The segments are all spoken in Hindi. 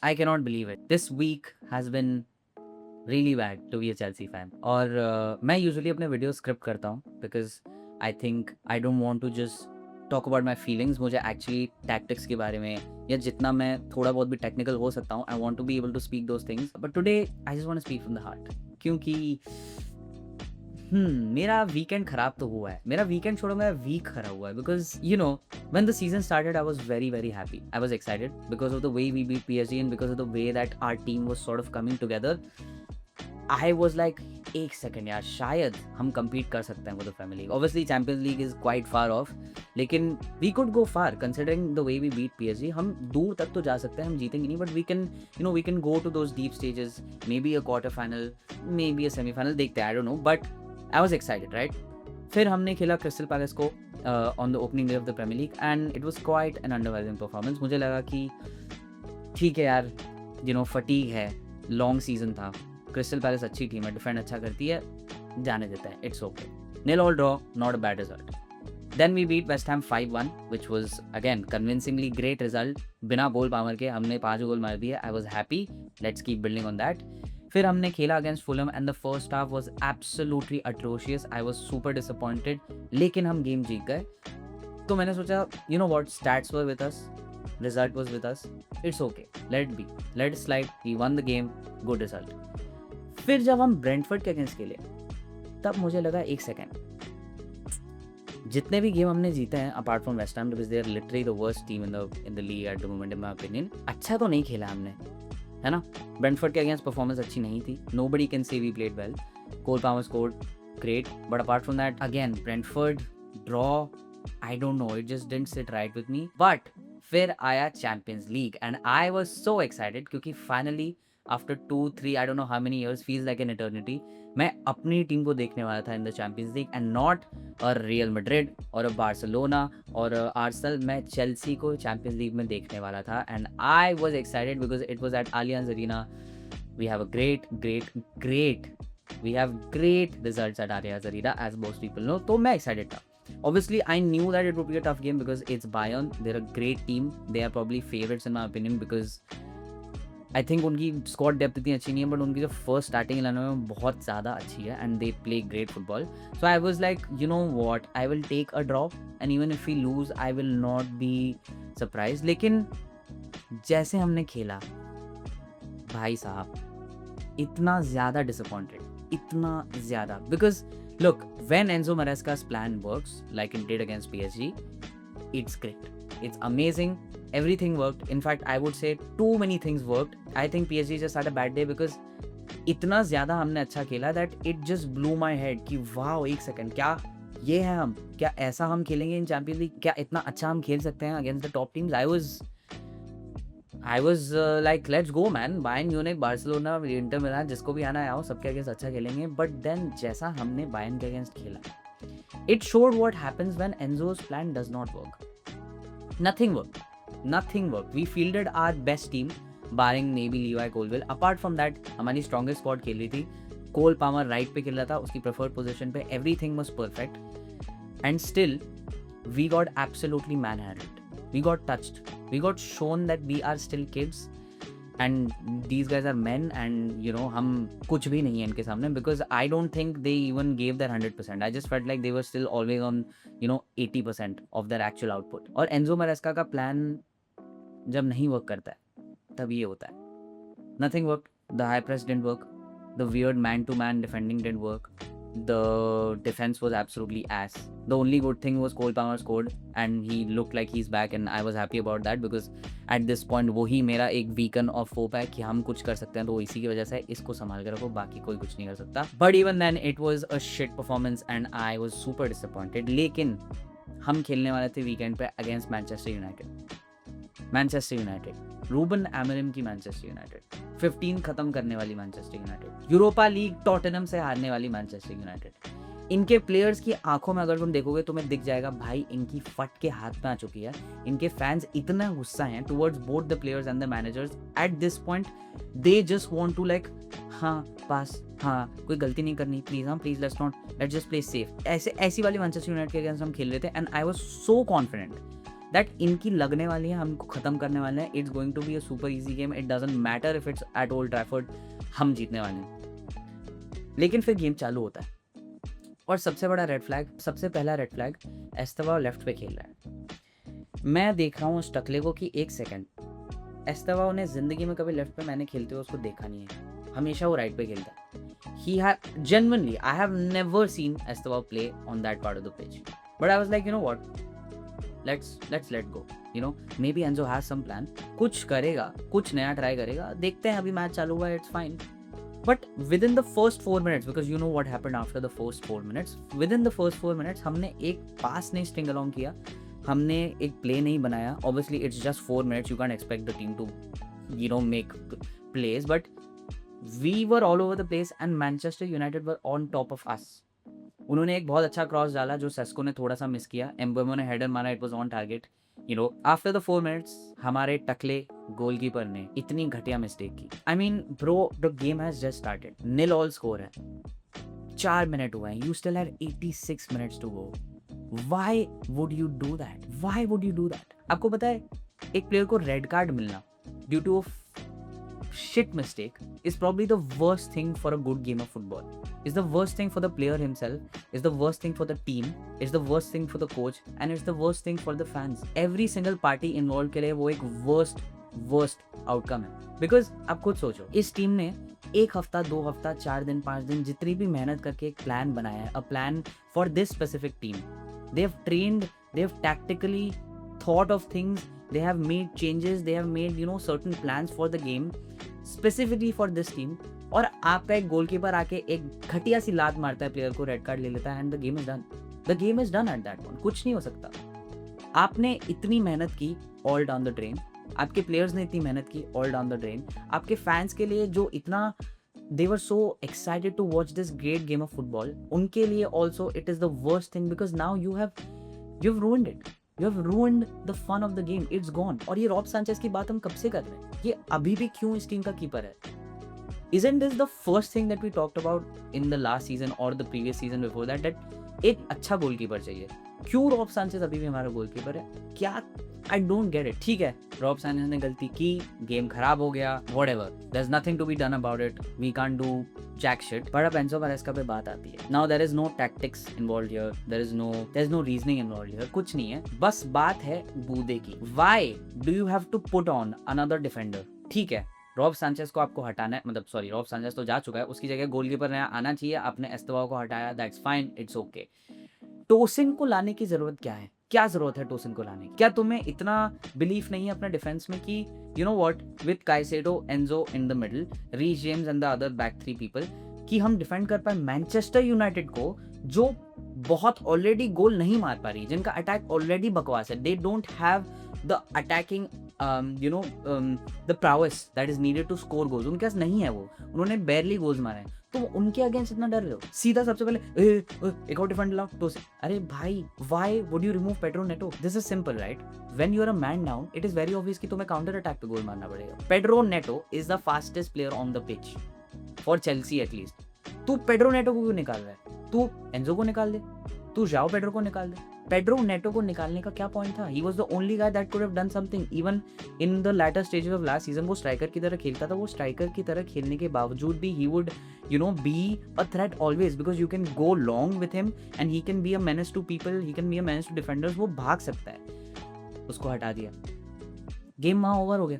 I cannot believe it. This week has been really bad to be a Chelsea fan. और मैं यूजुअली अपने वीडियो स्क्रिप्ट करता हूँ because I think I don't want to just talk about my feelings. मुझे एक्चुअली टैक्टिक्स के बारे में या जितना मैं थोड़ा बहुत भी टेक्निकल हो सकता हूँ, I want to be able to speak those things. But today I just want to speak from the heart. क्योंकि मेरा वीकेंड खराब तो हुआ है. मेरा वीकेंड छोड़ो, मेरा वीक खराब हुआ है because when the season started, I was very, very happy. I was excited because of the way we beat PSG and because of the way that our team was sort of coming together. I was like, एक सेकंड यार, शायद हम compete कर सकते हैं with the Premier League. Obviously, Champions League is quite far off, लेकिन we could go far considering the way we beat PSG. हम दूर तक तो जा सकते हैं, हम जीतेंगे नहीं, but we can go to those deep stages, maybe a quarter final, maybe a semi final. देखते हैं, I don't know, but I was excited, right? फिर हमने खेला क्रिस्टल पैलेस को on the opening day of the Premier League and it was quite an underwhelming performance. मुझे लगा कि ठीक है यार, फटीग है, लॉन्ग सीजन था, क्रिस्टल पैलेस अच्छी टीम है, डिफेंड अच्छा करती है, जाने देता है, it's okay. 0-0 draw, not a bad result. Then we beat West Ham 5-1 which was again convincingly great result. बिना गोल पावर के हमने 5 गोल मार दिए. I was happy. Let's keep building on that. फिर हमने खेला against Fulham and the first half was absolutely atrocious. I was super disappointed, लेकिन हम गेम जीत गए. तो मैंने सोचा, what, stats were with us, result was with us, it's okay, let be, let slide, we won the game, good result. फिर जब हम ब्रेंटफोर्ड के अगेंस्ट खेले, तब मुझे लगा एक सेकेंड, जितने भी गेम हमने जीते हैं apart from West Ham, because they are literally the worst team in the league at the moment in my opinion, अच्छा तो नहीं खेला हमने, है ना. ब्रेंटफोर्ड के अगेंस्ट परफॉर्मेंस अच्छी नहीं थी. Nobody can say we played well. Cole Palmer scored great, but apart from that again Brentford draw, I don't know, it just didn't sit right with me. But फिर आया Champions League and I was so excited क्योंकि finally after 2-3 I don't know how many years, feels like an eternity, मैं अपनी टीम को देखने वाला था in the Champions League and not a real Madrid और अ बार्सिलोना और आर्सेनल. मैं चेल्सी को चैंपियंस लीग में देखने वाला था and I was excited because it was at Allianz Arena. We have a great results at Allianz Arena, as most people know. तो मैं excited था. Obviously, I knew that it would be a tough game because it's Bayern. They're a great team. They are probably favorites in my opinion because I think उनकी स्क्वाड डेप्थ इतनी अच्छी नहीं है, बट उनकी जो फर्स्ट स्टार्टिंग लाइन है बहुत ज़्यादा अच्छी है and they play great football. So I was like, what, I will take a drop and even if we lose I will not be surprise. लेकिन जैसे हमने खेला, भाई साहब, इतना ज़्यादा डिसअपॉइंटेड, इतना ज़्यादा, because look, when Enzo Maresca's plan works like it did against PSG, it's great, it's amazing, everything worked. In fact, I would say too many things worked. I think PSG just had a bad day because इतना ज़्यादा हमने अच्छा खेला that it just blew my head कि वाओ, एक सेकंड, क्या ये है हम, क्या ऐसा हम खेलेंगे इन चैंपियंस लीग, क्या इतना अच्छा हम खेल सकते हैं against the top teams. I was like, let's go man, Bayern Munich, Barcelona, Inter Milan, जिसको भी आना है आओ, सबके अगेंस्ट अच्छा खेलेंगे. बट देन जैसा हमने बायर्न के अगेंस्ट खेला, it showed what happens when Enzo's plan does not work. Nothing worked. We fielded our best team, barring maybe Levi Colwill. Apart from that, हमारी strongest squad खेल रही थी. कोल पामर राइट पे खेल रहा था, उसकी प्रेफर्ड पोजीशन पे. Everything was perfect, and still we got absolutely manhandled. We got touched. We got shown that we are still kids and these guys are men and हम कुछ भी नहीं है इनके सामने, because I don't think they even gave their 100%. I just felt like they were still always on 80% of their actual output. और एंजो मरेस्का का प्लान जब नहीं वर्क करता है तब ये होता है. Nothing worked. The high press didn't work. The weird man-to-man defending didn't work. The defense was absolutely ass. The only good thing was Cole Palmer scored and he looked like he's back and I was happy about that because at this point वो ही मेरा एक beacon of hope है कि हम कुछ कर सकते हैं. तो इसी की वजह से इसको संभाल के रखो, बाकी कोई कुछ नहीं कर सकता. But even then it was a shit performance and I was super disappointed. लेकिन हम खेलने वाले थे वीकेंड पे against Manchester United, Ruben Amorim की मैनचेस्टर यूनाइटेड, 15 खत्म करने वाली Manchester United, Europa League Tottenham से हारने वाली मैनचेस्टर यूनाइटेड. इनके प्लेयर्स की आंखों में अगर तुम देखोगे तुम्हें दिख जाएगा भाई, इनकी फट के हाथ में आ चुकी है. इनके फैंस इतना गुस्सा हैं towards both the players and the managers. At this point they just want to like, हाँ पास, हाँ कोई गलती नहीं करनी, प्लीज, हाँ please, let's just play safe. ऐसी वाली मैनचेस्टर यूनाइटेड के अगेंस्ट हम खेल रहे थे and I was so confident that इनकी लगने वाली है, हमको ख़त्म करने वाले हैं, it's going to be a super easy game, it doesn't matter if it's at Old Trafford, हम जीतने वाले हैं। लेकिन फिर गेम चालू होता है और सबसे बड़ा रेड फ्लैग, सबसे पहला रेड फ्लैग, एस्तेवाओ लेफ्ट पे खेल रहा है। मैं देख रहा हूँ उस टकले को कि एक सेकेंड, एस्तेवाओ ने ज़िंदगी में कभी लेफ्ट पे मैंने खेलते हुए उसको देखा नहीं है, हमेशा वो राइट पे खेलता है। He had genuinely, I have never seen Estevao play on that part of the pitch. But I was like, you know what? Let's let go. You know, maybe Enzo has some plan. कुछ करेगा, कुछ नया ट्राई करेगा, देखते हैं, अभी मैच चालू हुआ है, it's fine. But within the first 4 minutes, because you know what happened after the first 4 minutes, within the first 4 minutes, हमने एक पास नहीं स्ट्रिंग along किया, हमने एक प्ले नहीं बनाया. Obviously, it's just 4 minutes. You can't expect the team to, you know, make plays, but we were all over the place and Manchester United were on top of us. उन्होंने एक बहुत अच्छा क्रॉस डाला जो सेस्को ने थोड़ा सा मिस किया, एम्बेमो ने हेडर मारा, it was on target, you know. After the 4 minutes हमारे टकले गोलकीपर ने इतनी घटिया मिस्टेक की। I mean bro, the game has just started, 0-0 score है, 4 मिनट हुए हैं, you still have 86 minutes to go. Why would you do that? Why would you do that? आपको पता है एक प्लेयर को रेड कार्ड मिलना due to shit mistake is probably the worst thing for a good game of football. It's the worst thing for the player himself, it's the worst thing for the team, it's the worst thing for the coach, and it's the worst thing for the fans. Every single party involved के लिए वो एक worst outcome है। Because आप खुद सोचो, इस टीम ने एक हफ्ता, 2 हफ्ता, 4 दिन, 5 दिन, जितनी भी मेहनत करके एक प्लान बनाया है, a plan for this specific team. They have trained, they have tactically thought of things, they have made changes, they have made, you know, certain plans for the game specifically for this team. और आपका एक गोलकीपर आके एक घटिया सी लात मारता है, प्लेयर को रेड कार्ड ले लेता है, and the game is done. The game is done at that point, कुछ नहीं हो सकता। आपने इतनी मेहनत की ऑल डाउन द ड्रेन, आपके प्लेयर्स ने इतनी मेहनत की ऑल डाउन द ड्रेन, आपके फैंस के लिए जो इतना they were so excited to watch this great game of football, उनके लिए also it is the worst thing because now you've ruined it. You have ruined the fun of the game. It's gone. और ये रॉब सैंचेज की बात हम कब से कर रहे हैं? ये अभी भी क्यों इस टीम का कीपर है? Isn't this the first thing that we talked about in the last season or the previous season before that? That एक अच्छा गोलकीपर चाहिए। क्यों रॉब सैंचेज अभी भी हमारा गोलकीपर है? क्या? I don't get it. ठीक है, रॉब सैंचेज ने गलती की, गेम खराब हो गया, whatever. There's nothing to be done about it. We can't do jack shit. पर अब एंजो मैरेस्का पे बात आती है। Now there is no tactics involved here. There's no reasoning involved here. कुछ नहीं है, बस बात है बूदे की। Why do you have to put on another defender? ठीक है, रॉब सैंचेज को आपको हटाना है, मतलब सॉरी, रॉब सैंचेज तो जा चुका है, उसकी जगह गोलकीपर नया आना चाहिए, आपने एस्तेवाओ को हटाया, दैट्स फाइन, इट्स ओके। टोसिन को लाने की जरूरत क्या है? क्या जरूरत है टोसिन को लाने की? क्या तुम्हें इतना बिलीफ नहीं है अपने डिफेंस में कि you know what, with Caicedo, Enzo in the middle, Reece James and the other back 3 people, कि हम डिफेंड कर पाए मैनचेस्टर यूनाइटेड को, जो बहुत ऑलरेडी गोल नहीं मार पा रही, जिनका अटैक ऑलरेडी बकवास है। They don't have the attacking the prowess that is needed to score goals, उनके पास नहीं है वो, उन्होंने बेरली गोल्स मारे हैं, तो उनके अगेंस्ट इतना डर रहे हो? सीधा सबसे पहले एक और डिफेंड लाओ तो से, अरे भाई, why would you remove Pedro Neto? This is simple, right? When you are a man down, it is very obvious कि तुम्हें काउंटर अटैक पे गोल मारना पड़ेगा। Pedro Neto is the fastest player on the pitch for Chelsea at least. तू पेड्रो नेटो को क्यों निकाल रहा है? तू एंजो को निकाल दे, तू जाओ पेड्रो को निकाल दे। पेड्रो नेटो को निकालने का क्या पॉइंट था? He was the only guy that could have done something even in the latter stages of last season. वो स्ट्राइकर की तरह खेलता था, वो स्ट्राइकर की तरह खेलने के बावजूद भी he would you know be a threat always because you can go long with him and he can be a menace to people, he can be a menace to defenders. वो भाग सकता है, उसको हटा दिया, गेम वहाँ ओवर हो गया।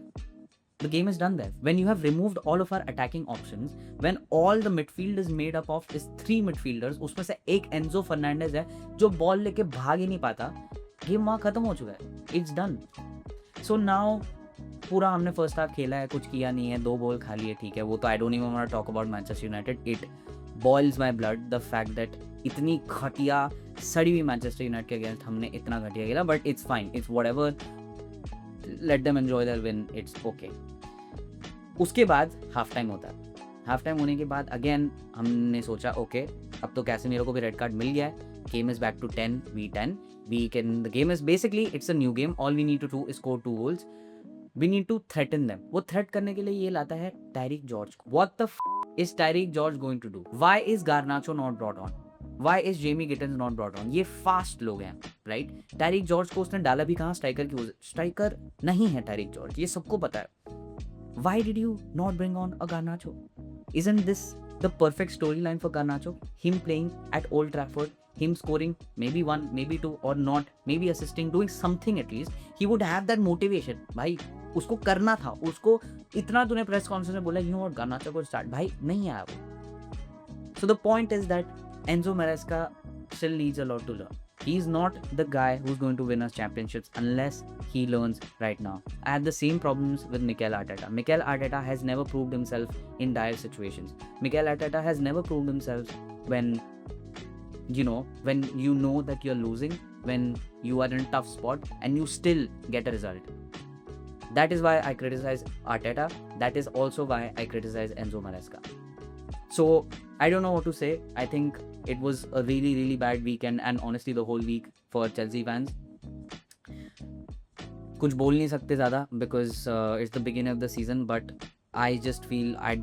The game is done there. When you have removed all of our attacking options, when all the midfield is made up of is 3 midfielders, उसमें से एक एंजो फर्नांडेज है जो बॉल लेके भाग ही नहीं पाता, गेम वहाँ खत्म हो चुका है, इट्स डन। सो नाउ पूरा हमने फर्स्ट हाफ खेला है, कुछ किया नहीं है, 2 बॉल खा लिए, ठीक है, वो तो I don't even want to talk about Manchester United. It boils my blood the fact that इतनी घटिया सड़ी हुई मैनचेस्टर यूनाइटेड के अगेंस्ट हमने इतना घटिया खेला, but it's fine, it's whatever, let them enjoy there win, it's okay. उसके बाद हाफ टाइम होता है। हाफ टाइम होने के बाद अगेन हमने सोचा ओके, अब तो कैसेमीरो को भी रेड कार्ड मिल गया है, game is back to 10v10, we can, the game is basically it's a new game, all we need to do is score 2 goals, we need to threaten them. वो थ्रेट करने के लिए ये लाता है टायरिक जॉर्ज को। What the is Tyrick George going to do? Why is Garnacho not brought on? Why is Jamie Gittins not brought on? ये फास्ट लोग हैं, राइट? टैरिक जॉर्ज को उसने डाला भी कहाँ? स्ट्राइकर की स्ट्राइकर नहीं है टैरिक जॉर्ज, ये सबको पता है. Why did you not bring on a Garnacho? Isn't this the perfect storyline for Garnacho? Him playing at Old Trafford, him scoring maybe 1, maybe 2 or not, maybe assisting, doing something at least. He would have that motivation. भाई उसको करना था, उसको इतना तूने प्रेस कॉन्फ्रेंस में बोला, you know what, Garnacho को स्टार्ट, भाई नहीं आया वो. So the point is that Enzo Maresca still needs a lot to learn. He's not the guy who's going to win us championships unless he learns right now. I have the same problems with Mikel Arteta. Mikel Arteta has never proved himself in dire situations. Mikel Arteta has never proved himself when you know that you're losing, when you are in a tough spot and you still get a result. That is why I criticize Arteta. That is also why I criticize Enzo Maresca. So I don't know what to say. I think it was a really, really bad weekend and honestly the whole week for Chelsea fans. कुछ बोल नहीं सकते ज़्यादा because it's the beginning of the season, but I just feel I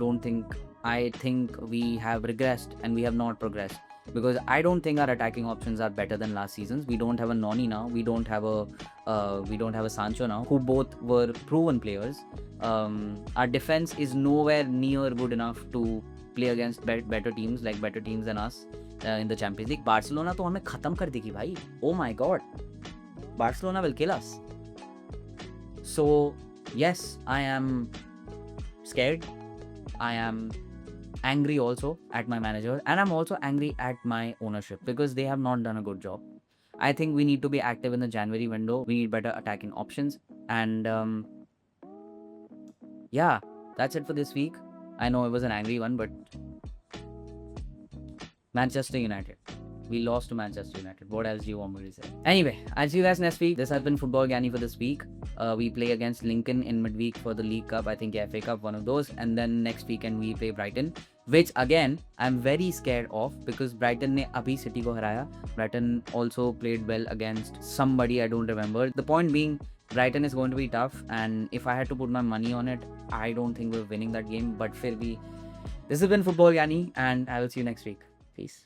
think we have regressed and we have not progressed because I don't think our attacking options are better than last season's. We don't have a Noni now. We don't have a Sancho now, who both were proven players. Our defense is nowhere near good enough to play against better teams than us in the Champions League. Barcelona तो हमें खत्म कर देगी भाई. Oh my God, Barcelona will kill us. So yes, I am scared. I am angry also at my manager, and I'm also angry at my ownership because they have not done a good job. I think we need to be active in the January window. We need better attacking options, and yeah, that's it for this week. I know it was an angry one, but Manchester United. We lost to Manchester United. What else do you want me to say? Anyway, I'll see you guys next week. This has been Football Gyani for this week. We play against Lincoln in midweek for the League Cup. I think FA Cup, one of those. And then next weekend we play Brighton, which again I'm very scared of because Brighton ने अभी City को हराया. Brighton also played well against somebody I don't remember. The point being, Brighton is going to be tough, and if I had to put my money on it, I don't think we're winning that game. But फिर भी, this has been Football Gyani, and I will see you next week. Peace.